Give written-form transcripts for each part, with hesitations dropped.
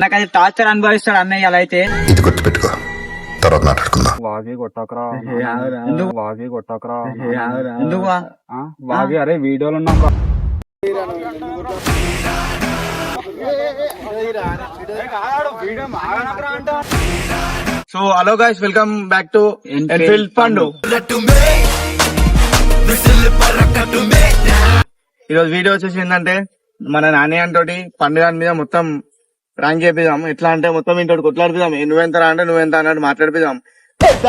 నాకు అది టార్చర్ అనుభవిస్తాడు అన్నయ్య అలా అయితే. ఇది గుర్తుపెట్టుకో, తర్వాత మాట్లాడుకుందాం. వాగి కొట్టకరా, ఎందుకు? వాగి కొట్టకరా, ఎందుకు వాగి. అరే వీడియోలు ఉన్నాం రా. So hello guys, welcome back to Enfield పండు. ఈరోజు వీడియో వచ్చేసి ఏంటంటే మన నాని తోటి పండుగ మీద మొత్తం ప్రాంక్ చేపిద్దాం. ఎట్లా అంటే మొత్తం ఇంకోటి కొట్లాడిపిద్దాం. నువ్వెంతరా అంటే నువ్వెంత అన్నట్టు మాట్లాడిపిద్దాం. పెద్ద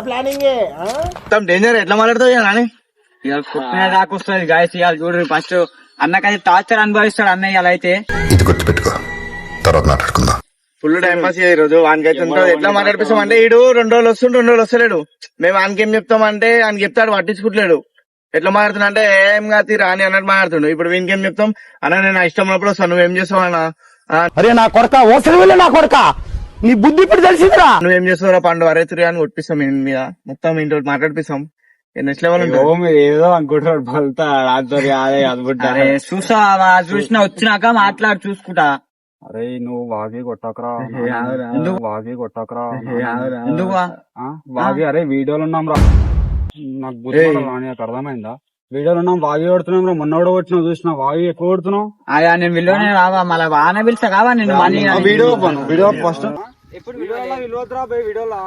ప్లానింగ్ మొత్తం డేంజర్. ఎట్లా మాట్లాడుతావు నాని? ఇవాళ కొట్టిన దాకా వస్తుంది గాయస్. ఇవాళ చూడు ఫస్ట్ అన్నకి అది టార్చర్ అనుభవిస్తాడు అన్నయ్య అలా అయితే. ఇది గుర్తుపెట్టుకో, తర్వాత మాట్లాడుకుందాం. ఫుల్ టైం పాస్ ఈ రోజు. వానికైతే ఉంటుంది. ఎట్లా మాట్లాడిపిస్తాం అంటే ఈడు 2 రోజులు వస్తుండు, 2 రోజులు వస్తలేడు. మేము వానికి ఏం చెప్తామంటే ఆయనకి చెప్తాడు, పట్టించుకుంటలేడు. ఎట్లా మాట్లాడుతున్నా అంటే ఏం కాదు రాని అన్నట్టు మాట్లాడుతుండు. ఇప్పుడు వీనికి ఏం చెప్తాం అన్న, నేను ఇష్టం ఉన్నప్పుడు వస్తాను, నువ్వేం చేస్తావు అన్న? అరే నా కొడక ఓసలి నా కొడక, నీ బుద్ధి ఇప్పుడు తెలిసిందిరా. నువ్వేం చేస్తావురా పండు, అరే తిరిగి అని కొట్టిస్తాం మీద మొత్తం ఇంట్లో మాట్లాడిపిస్తాం. నెక్స్ట్ లెవెల్ ఉంటుంది. ఏదో అనుకుంటాడు బల్తా రాత్రి అరే చూసినా వచ్చినాక మాట్లాడి చూసుకుంటా. అరే నువ్వు వాగి కొట్టకరా, ఎందుకు? వాగి కొట్టకరా, ఎందుకు వాగి. అరే వీడియోలు ఉన్నాం రా. నాకు బుద్ధి నాకు అర్థమైందా? వీడియోలు ఉన్నాం, వాగి కొడుతున్నాం రా. మొన్న కూడా కొట్టినావు, చూసినా వాగి ఎక్కువ కొడుతున్నావు. అయ్యా నేను విలువనే రావా, మళ్ళీ బాగానే పిలుస్తా కావా నేను మనీ వీడియో ఫస్ట్ ఎప్పుడు వీడియోలా వీడియోలా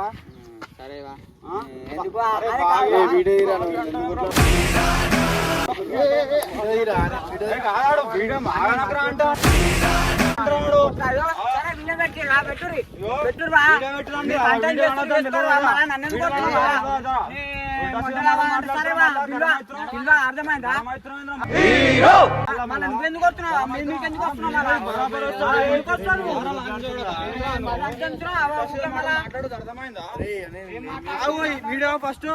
అర్థమైందా? నువ్వెందుకు వీడియో ఫస్ట్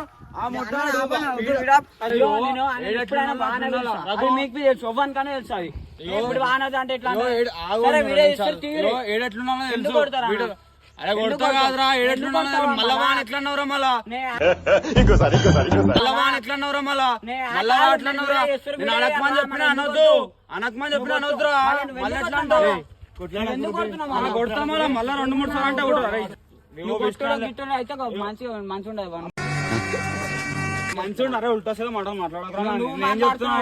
అరే కొడతా కాదురా, ఏడెట్లున్నా మళ్ళా వాన్ ఎట్లన్నావురా, మళ్ళా వాన్ ఎట్లన్నావురా, మళ్ళా ఎట్లన్నావురా? నేను అనకమని చెప్పినా అనొద్దు, అనకమని చెప్పినా అనొద్దురా. మళ్ళీ ఎట్లా అంటావు? కొడతా మళ్ళా 2-3 సార్లు అంటే మంచి అరే ఉల్టా సరే మాట మాట్లాడకరా. నేను చెప్తున్నా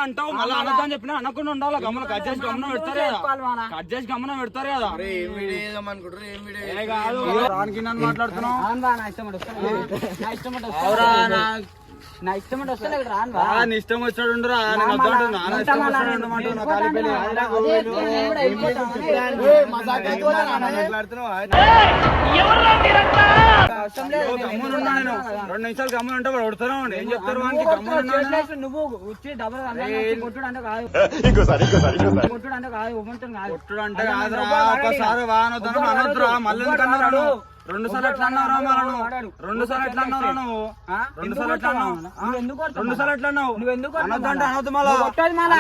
అంటావు మళ్ళీ అనొద్దు అని చెప్పినా అనకుండా ఉండాలి. గమనం కట్ చేసి గమనం పెడతారు కదా, కట్ చేసి గమనం పెడతారు కదా. రానికి నన్ను మాట్లాడుతున్నావు. నా ఇష్టం వస్తాను నీ ఇష్టం వచ్చాడు రా. గమ్మున నేను 2 నిమిషాలు గమ్మున ఉంటే వాడు కొడతాను. ఏం చెప్తారు వానికి? గమ్మున నువ్వు వచ్చి డబ్బులు కొట్టుడు అంటే కాదు, కొట్టుడు అంటే కాదు, కొట్టుడు అంటే కాదురా. ఒకసారి వానొద్దాను అనొద్దురా. మళ్ళీ ఎందుకన్నావు? 2 సార్లు ఎట్లా అన్నావురా? మనం 2 సార్లు ఎట్లా అన్నావురా? నువ్వు 2 సార్లు ఎట్లా అన్నావు? 2 సార్లు ఎట్లా అన్నావు? అనొద్దంటే అనొద్దు, మళ్ళా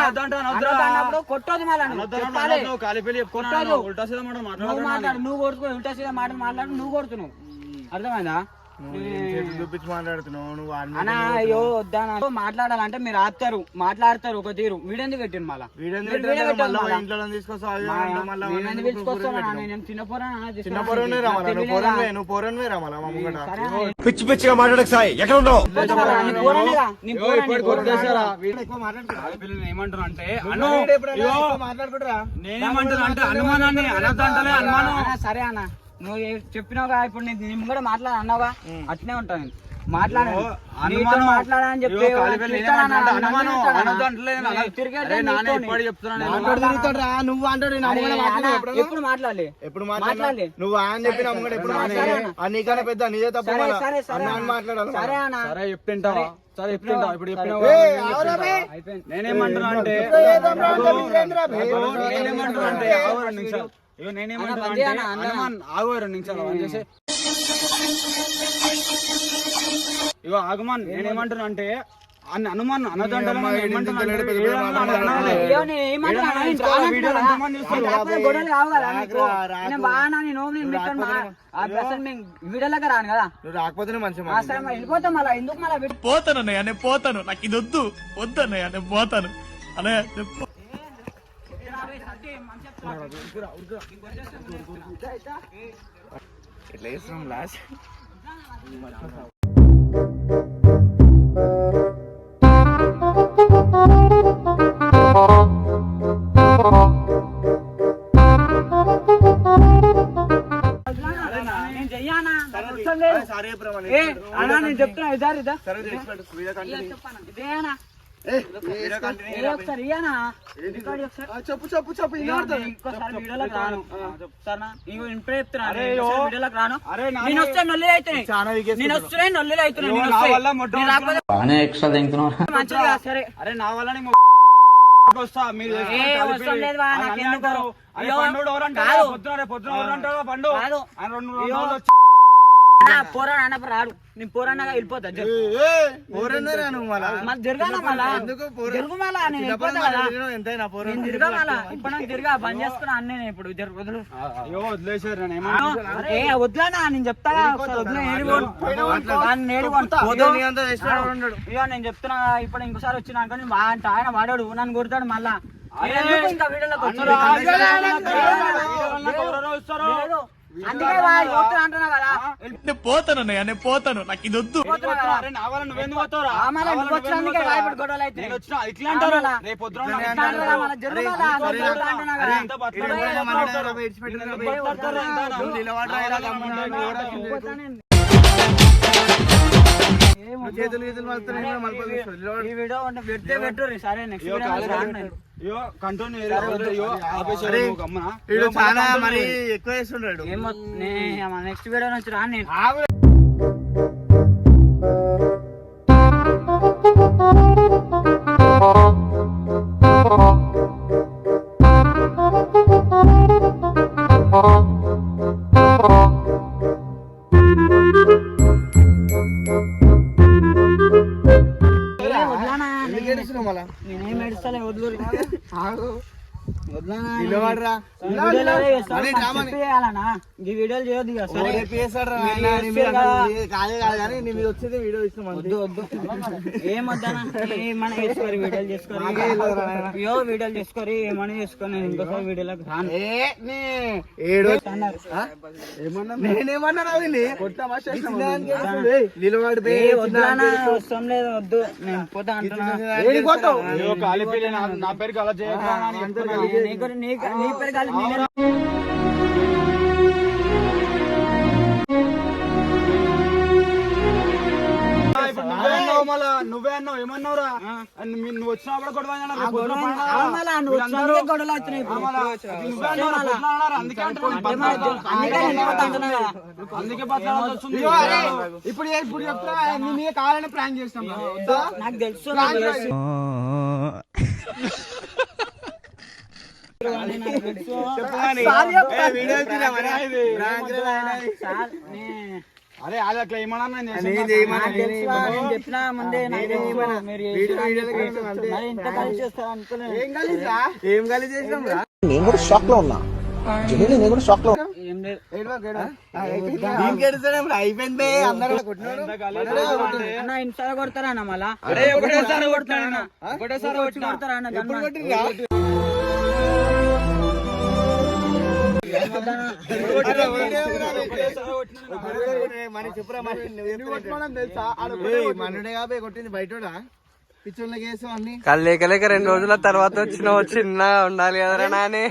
అనొద్దంటే అనొద్దురా. కొట్టదు కాలిపల్లి చెప్పుకున్నాను. ఉల్టా సీదా మాట మాట్లాడు. నువ్వు కొడుకో, ఉల్టా సీదా మాట మాట్లాడు. నువ్వు కొడుతున్నావు, అర్థమైందా? చూపించి మాట్లాడుతున్నావు నువ్వు. అన్నా అయ్యో వద్దా మాట్లాడాలంటే మీరు మాట్లాడతారు ఒక తీరు. వీడెందుకు పెట్టిండు మళ్ళీ? ఇంట్లో తీసుకొస్తావు. పిచ్చి పిచ్చిగా మాట్లాడక సాయి, ఎక్కడ ఉన్నావు? ఏమంటున్నా అంటే నేనేమంటున్నా అంటే అనుమానాన్ని అనొద్దంటలే. అనుమానం సరే అన్న, నువ్వు చెప్పినావుగా, ఇప్పుడు నేను కూడా మాట్లాడన్నావుగా, అట్నే ఉంటాను. మాట్లాడని చెప్పి నువ్వు అంటాడు ఎప్పుడు మాట్లాడలే, ఎప్పుడు మాట్లాడలే నువ్వు ఆయన చెప్పిన ఎప్పుడు నీకన్నా పెద్ద నీదే తప్పు. మాట్లాడాలి. సరే అన్న, సరే చెప్తుంటావా? సరే చెప్తుంటా. ఇప్పుడు చెప్పినావు. నేనేమంటున్నా అంటే ఆగు 2 నిమిషాలు ఇగో ఆగమన్. నేనేమంటున్నా అంటే అనుమానం అనదంటే వీడియోలు ఎంతమంది చూస్తారు? గొడవలు కావు కదా నీకు? నేను బాగా నేను అసలు మేము వీడియోలోకి రాను కదా. నువ్వు రాకపోతే మంచిగా అసలు మరి వెళ్ళిపోతాం మళ్ళీ ఎందుకు మళ్ళీ పోతానన్నయ్య నేను పోతాను, నాకు ఇది వద్దన్నయ్య నేను పోతాను అన్నయ్య. ఎట్లా చేస్తున్నాం లాస్ట్ నేను చెయ్యానా? అన్నా నేను చెప్తున్నా ఇదారు ఇదా ఇదేనా ఒకసారి ఇయ్యానా? చెప్పు చెప్పు చెప్పు ఇంకోసారి వీడియోలోకి రాను చెప్తానా? ఇంకో ఇంట్లో చెప్తున్నా వీడియోలోకి రాను. నేను వస్తే నొల్లి అవుతున్నాయి, నేను వస్తే నొల్లి అవుతున్నాయి. మంచిగా సరే అరే నా వల్ల వస్తా మీరు అవసరం లేదు బా, నాకెందుకు? అయ్యో, పొద్దున ఎవరంటారో పండు కాదు. ఆయన రెండు అయ్యో, రోజులు నా పోరాడు అన్నప్పుడు రాడు, నేను పోరాడగా వెళ్ళిపోతా. మళ్ళీ తిరగాల మళ్ళా తిరుగు మళ్ళా నేను వెళ్ళిపోతా కదా. ఎంతైనా నేను తిరగా మళ్ళా ఇప్పుడు తిరగా బంద్ చేసుకున్నా అన్నీ నేను ఇప్పుడు వదులు. అయ్యో వదిలేసారు ఏ వదిలేనా నేను చెప్తా వదిలే ఇయ్యో నేను చెప్తున్నా. ఇప్పుడు ఇంకోసారి వచ్చినాక ఆయన వాడాడు నన్ను కొడతాడు మళ్ళా. ఎందుకు ఇంకా వీడియోలోకి వచ్చి అందుకే అంటున్నా కదా. నేను పోతానన్నయ్య నేను పోతాను, నాకు ఇది వద్దు. నువ్వెందుకు పోతావురా? వచ్చినందుకే ఇప్పుడు గొడవలు అయితే నేను వచ్చిన ఇట్లా అంటారు రేపు పొద్దున చేతులు గీతులు ఈ వీడియో పెడితే పెట్టుర్రి. సరే నెక్స్ట్ చాలా మరి ఎక్కువ చేస్తున్నాడు. ఏమో నెక్స్ట్ వీడియో నుంచి రాను నేను. నేనేం ఏడుస్తాలే వదులు. ఈ వీడియోలు చేయొద్దు ఇక. సరే వచ్చేది వీడియో ఇష్టం వద్దు వద్దు ఏమొద్దానా ఏమన్నా చేసుకోరు వీడియోలు చేసుకోరు. అయ్యో వీడియోలు చేసుకోరు ఏమన్నా చేసుకొని నేను ఇంకోసారి వీడియోలోకి రాను. వద్దునా అవసరం లేదు వద్దు నేను పోతా అంటున్నా. నా పేరుకి అలా నీ పేరు కాదు నేనే నువ్వే అన్నావు ఏమన్నావురా? నువ్వు వచ్చినప్పుడు గొడవ గొడవలు అవుతున్నాయి. అందుకే ఇప్పుడు ఇప్పుడు చెప్తా నీ కావాలని ప్రాంక్ చేస్తాం. నాకు తెలుసు అరే అది అట్లా ఏమన్నా చెప్పినా ముందే ఇంత కలిసి చేస్తారు అనుకున్నా. ఏం కలిసి చేసినాం రా? నేను కూడా షాక్ లో ఉన్నా, నేను కూడా షాక్ లో. ఏం లేదు అయిపోయింది అందరూ అన్న ఇన్స్టా కొడతారా అన్న మళ్ళా ఒకటేసారి కొడతారా? కొడతారా అన్న మనుడే కాబోయే కొట్టింది బయట పిచ్చోళ్ళకి వేసాం అన్ని. లేక 2 రోజుల తర్వాత వచ్చినావు, చిన్నగా ఉండాలి కదరా నాని.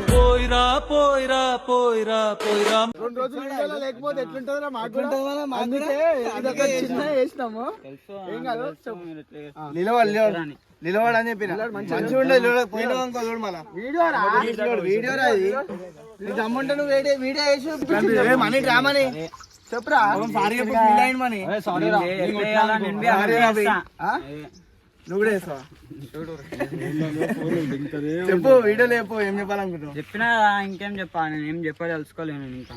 పోయిరా పోయిరా పోయిరా పోయిరా 2 రోజులు లేకపోతే ఎట్లుంటుందో చిన్న వేసినాము. ఏం కాదు నిలవాడు అని చెప్పిన మంచిగా ఉండదు. పోయినా చూడు మళ్ళా వీడియో రాది దమ్ముంటే నువ్వు వీడియో వేసి మనీ డ్రామని చెప్పురా. సారీ ఫీల్ అయింది మనీ. నువ్వు కూడా వేస్తావా? చెప్పు వీడియో లేపు ఏం చెప్పాలనుకుంటున్నావు? చెప్పినా ఇంకేం చెప్పాలి, నేను ఏం చెప్పాలి తెలుసుకోలేను ఇంకా.